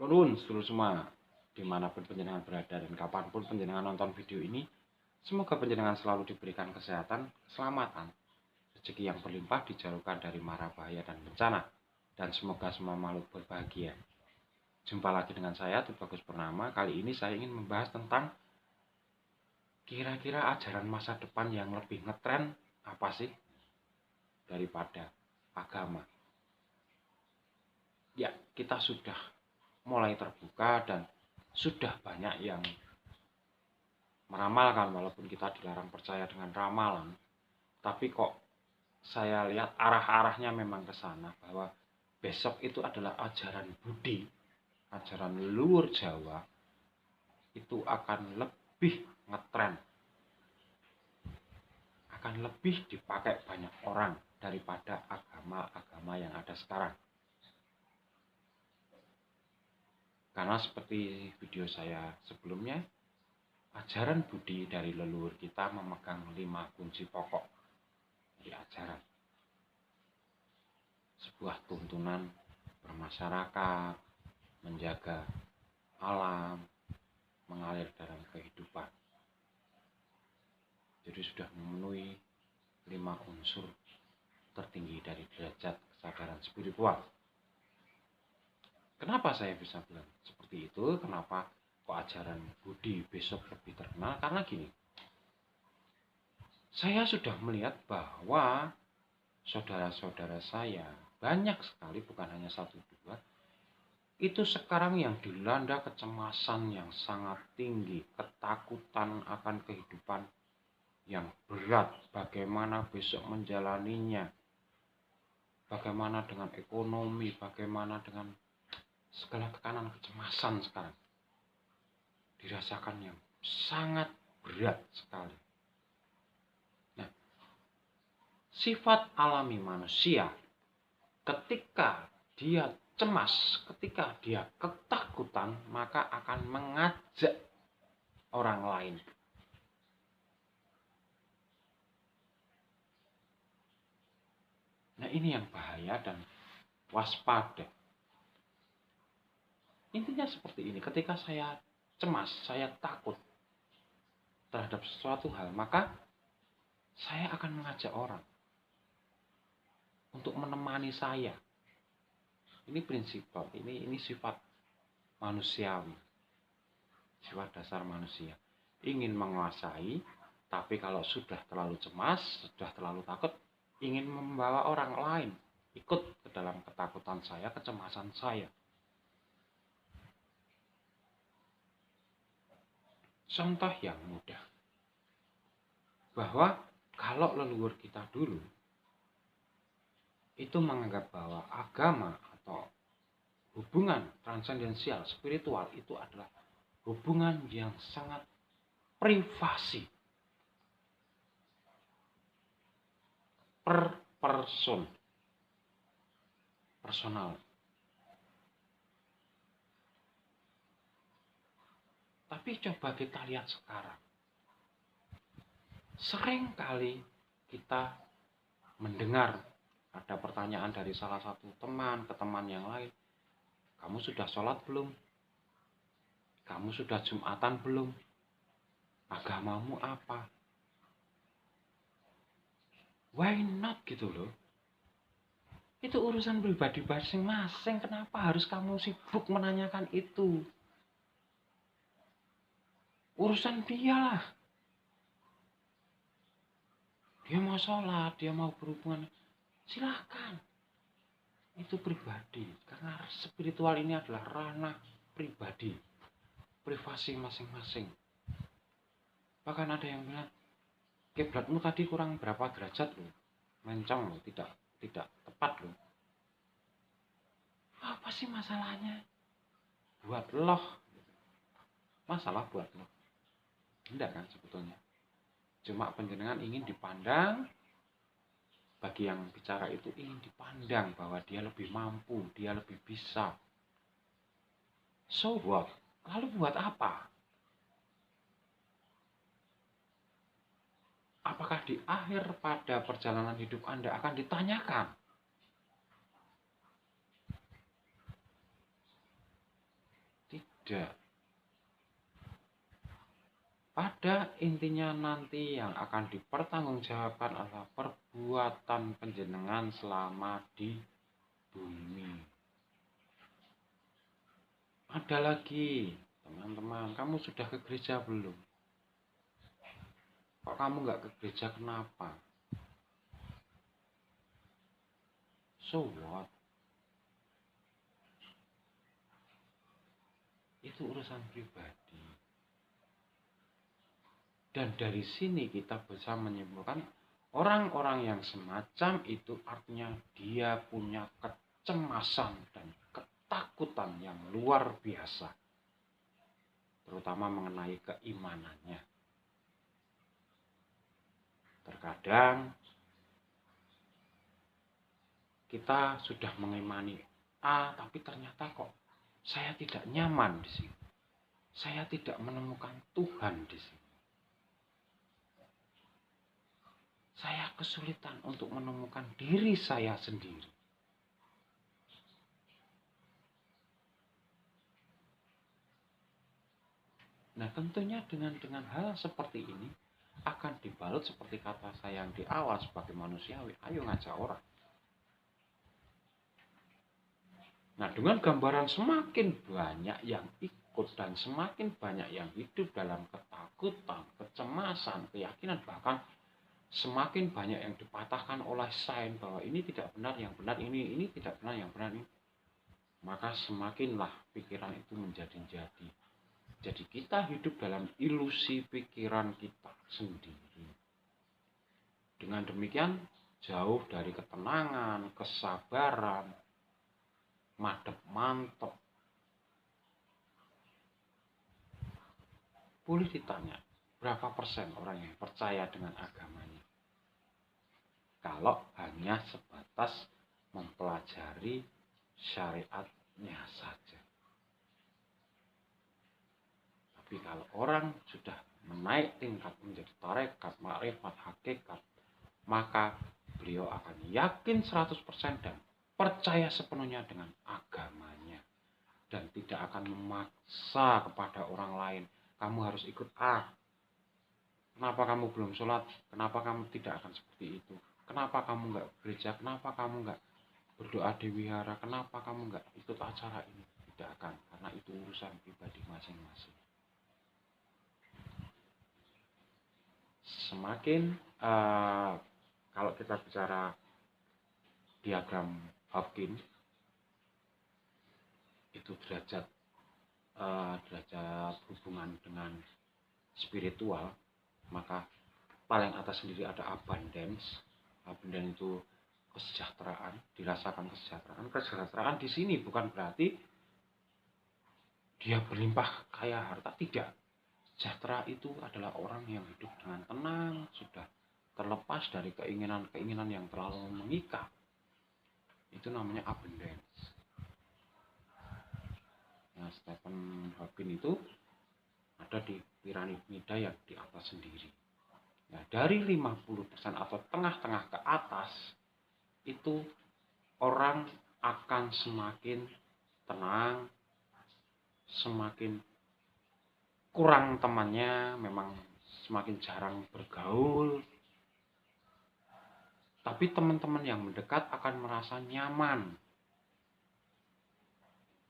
Nuwun sedulur semua, dimanapun panjenengan berada dan kapanpun panjenengan nonton video ini, semoga panjenengan selalu diberikan kesehatan, keselamatan, rezeki yang berlimpah dijauhkan dari mara bahaya dan bencana, dan semoga semua makhluk berbahagia. Jumpa lagi dengan saya, Tubagus Purnama. Kali ini saya ingin membahas tentang kira-kira ajaran masa depan yang lebih ngetren apa sih daripada agama. Ya, kita sudah mulai terbuka dan sudah banyak yang meramalkan, walaupun kita dilarang percaya dengan ramalan, tapi kok saya lihat arah-arahnya memang ke sana, bahwa besok itu adalah ajaran Budi, ajaran leluhur Jawa, itu akan lebih ngetren, akan lebih dipakai banyak orang daripada agama-agama yang ada sekarang. Karena seperti video saya sebelumnya, ajaran Budi dari leluhur kita memegang 5 kunci pokok di ajaran. Sebuah tuntunan bermasyarakat, menjaga alam, mengalir dalam kehidupan. Jadi sudah memenuhi 5 unsur tertinggi dari derajat kesadaran spiritual. Kenapa saya bisa bilang seperti itu? Kenapa kok ajaran Budi besok lebih terkenal? Karena gini, saya sudah melihat bahwa saudara-saudara saya banyak sekali, bukan hanya 1-2, itu sekarang yang dilanda kecemasan yang sangat tinggi, ketakutan akan kehidupan yang berat, bagaimana besok menjalaninya, bagaimana dengan ekonomi, bagaimana dengan segala tekanan kecemasan sekarang dirasakan yang sangat berat sekali. Nah, sifat alami manusia ketika dia cemas, ketika dia ketakutan, maka akan mengajak orang lain. Nah, ini yang bahaya dan waspada. Intinya seperti ini, ketika saya cemas, saya takut terhadap sesuatu hal, maka saya akan mengajak orang untuk menemani saya. Ini prinsip, ini sifat manusiawi, sifat dasar manusia. Ingin menguasai, tapi kalau sudah terlalu cemas, sudah terlalu takut, ingin membawa orang lain ikut ke dalam ketakutan saya, kecemasan saya. Contoh yang mudah, bahwa kalau leluhur kita dulu itu menganggap bahwa agama atau hubungan transendensial spiritual itu adalah hubungan yang sangat privasi, per person, personal. Tapi coba kita lihat sekarang, sering kali kita mendengar ada pertanyaan dari salah satu teman ke teman yang lain, kamu sudah sholat belum? Kamu sudah Jumatan belum? Agamamu apa? Why not gitu loh? Itu urusan pribadi masing-masing, kenapa harus kamu sibuk menanyakan itu? Urusan dia lah. Dia mau sholat, dia mau berhubungan, silahkan. Itu pribadi, karena spiritual ini adalah ranah pribadi, privasi masing-masing. Bahkan ada yang bilang, kiblatmu tadi kurang berapa derajat loh, mencong loh, tidak tepat loh. Apa sih masalahnya? Buat loh, masalah buat loh. Enggak kan sebetulnya. Cuma panjenengan ingin dipandang, bagi yang bicara itu ingin dipandang bahwa dia lebih mampu, dia lebih bisa. So what? Lalu buat apa? Apakah di akhir pada perjalanan hidup Anda akan ditanyakan, Tidak. Pada intinya nanti yang akan dipertanggungjawabkan adalah perbuatan panjenengan selama di bumi. Ada lagi, teman-teman, kamu sudah ke gereja belum? Kok kamu nggak ke gereja, kenapa? So what? Itu urusan pribadi. Dan dari sini kita bisa menyimpulkan orang-orang yang semacam itu artinya dia punya kecemasan dan ketakutan yang luar biasa. Terutama mengenai keimanannya. Terkadang kita sudah mengimani A, tapi ternyata kok saya tidak nyaman di sini. Saya tidak menemukan Tuhan di sini. Saya kesulitan untuk menemukan diri saya sendiri. Nah, tentunya dengan hal seperti ini akan dibalut seperti kata saya yang di awal sebagai manusiawi. Ayo ngajak orang. Nah, dengan gambaran semakin banyak yang ikut dan semakin banyak yang hidup dalam ketakutan, kecemasan, keyakinan, bahkan semakin banyak yang dipatahkan oleh sains bahwa ini tidak benar, yang benar ini tidak benar, yang benar ini. Maka semakinlah pikiran itu menjadi-jadi. Jadi kita hidup dalam ilusi pikiran kita sendiri. Dengan demikian jauh dari ketenangan, kesabaran, madep mantep. Boleh ditanya, berapa persen orang yang percaya dengan agamanya? Kalau hanya sebatas mempelajari syariatnya saja. Tapi kalau orang sudah menaik tingkat menjadi tarekat, makrifat, hakikat, maka beliau akan yakin 100% dan percaya sepenuhnya dengan agamanya. Dan tidak akan memaksa kepada orang lain, kamu harus ikut A. Kenapa kamu belum sholat? Kenapa kamu tidak akan seperti itu? Kenapa kamu nggak gereja? Kenapa kamu nggak berdoa di wihara? Kenapa kamu nggak ikut acara ini? Tidak akan, karena itu urusan pribadi masing-masing. Semakin kalau kita bicara diagram Hawkins, itu derajat hubungan dengan spiritual, maka paling atas sendiri ada abundance. Abundance itu kesejahteraan, dirasakan kesejahteraan. Kesejahteraan di sini bukan berarti dia berlimpah kaya harta, tidak. Sejahtera itu adalah orang yang hidup dengan tenang, sudah terlepas dari keinginan-keinginan yang terlalu mengikat. Itu namanya abundance. Nah, Stephen Hawking itu ada di piramida yang di atas sendiri. Nah, dari 50% atau tengah-tengah ke atas, itu orang akan semakin tenang, semakin kurang temannya, memang semakin jarang bergaul. Tapi teman-teman yang mendekat akan merasa nyaman.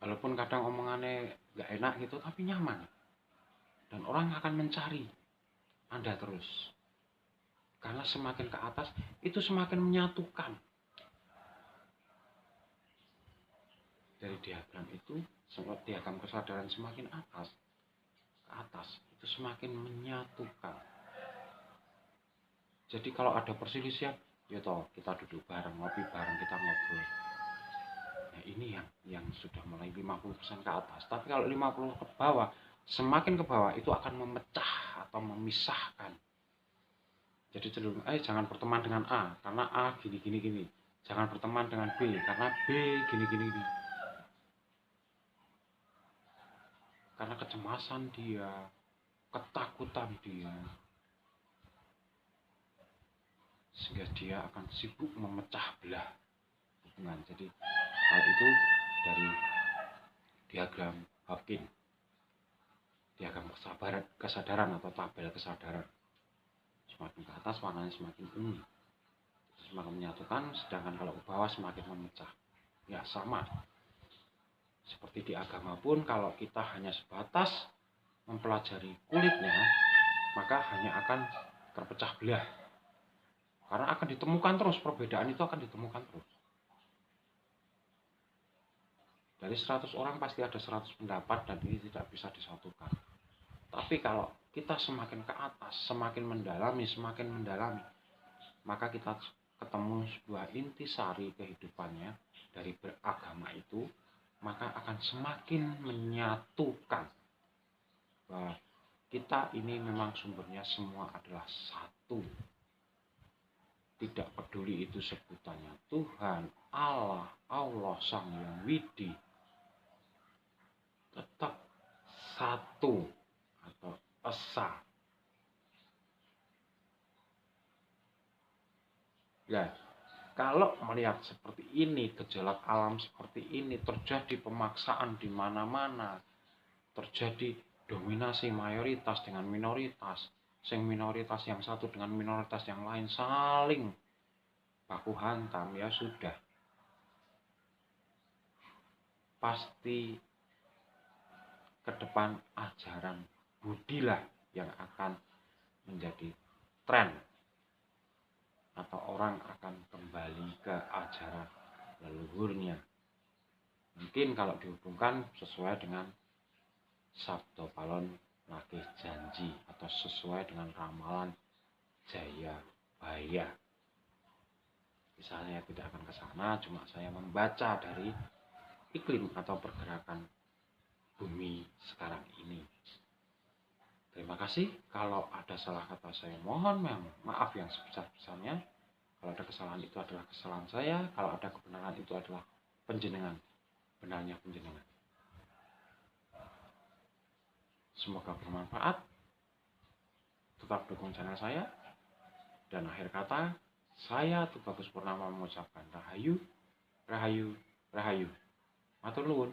Walaupun kadang omongannya gak enak gitu, tapi nyaman. Dan orang akan mencari Anda terus. Karena semakin ke atas, itu semakin menyatukan. Dari diagram itu, diagram kesadaran semakin atas, ke atas, itu semakin menyatukan. Jadi kalau ada perselisihan, ya toh kita duduk bareng, ngopi bareng, kita ngobrol. Nah, ini yang sudah mulai 50% ke atas. Tapi kalau 50 ke bawah, semakin ke bawah itu akan memecah atau memisahkan. Jadi cenderung, jangan berteman dengan A karena A gini. Jangan berteman dengan B karena B gini. Karena kecemasan dia, ketakutan dia, sehingga dia akan sibuk memecah belah hubungan. Jadi hal itu dari diagram Hawking. diagram kesadaran atau tabel kesadaran. Semakin ke atas warnanya semakin bunyi, semakin menyatukan, sedangkan kalau ke bawah semakin memecah. Ya sama seperti di agama pun, kalau kita hanya sebatas mempelajari kulitnya, maka hanya akan terpecah belah. Karena akan ditemukan terus, perbedaan itu akan ditemukan terus. Dari 100 orang pasti ada 100 pendapat dan ini tidak bisa disatukan. Tapi kalau kita semakin ke atas, semakin mendalami, maka kita ketemu sebuah intisari kehidupannya dari beragama itu, maka akan semakin menyatukan bahwa kita ini memang sumbernya semua adalah satu. Tidak peduli itu sebutannya Tuhan, Allah, Sang Hyang Widi, tetap satu atau esa. Ya, kalau melihat seperti ini, gejolak alam seperti ini, terjadi pemaksaan di mana-mana, terjadi dominasi mayoritas dengan minoritas, sing minoritas yang satu dengan minoritas yang lain saling baku hantam, ya sudah, pasti ke depan ajaran budilah yang akan menjadi tren, atau orang akan kembali ke ajaran leluhurnya. Mungkin kalau dihubungkan sesuai dengan Sabdo Palon Lagih Janji, atau sesuai dengan ramalan Jayabaya. Misalnya tidak akan ke sana, cuma saya membaca dari iklim atau pergerakan bumi sekarang ini. Terima kasih. Kalau ada salah kata saya mohon maaf yang sebesar-besarnya. Kalau ada kesalahan itu adalah kesalahan saya, kalau ada kebenaran itu adalah panjenengan, benarnya panjenengan. Semoga bermanfaat. Tetap dukung channel saya. Dan akhir kata, saya Tubagus Purnama mengucapkan Rahayu, Rahayu, Rahayu. Matur nuwun.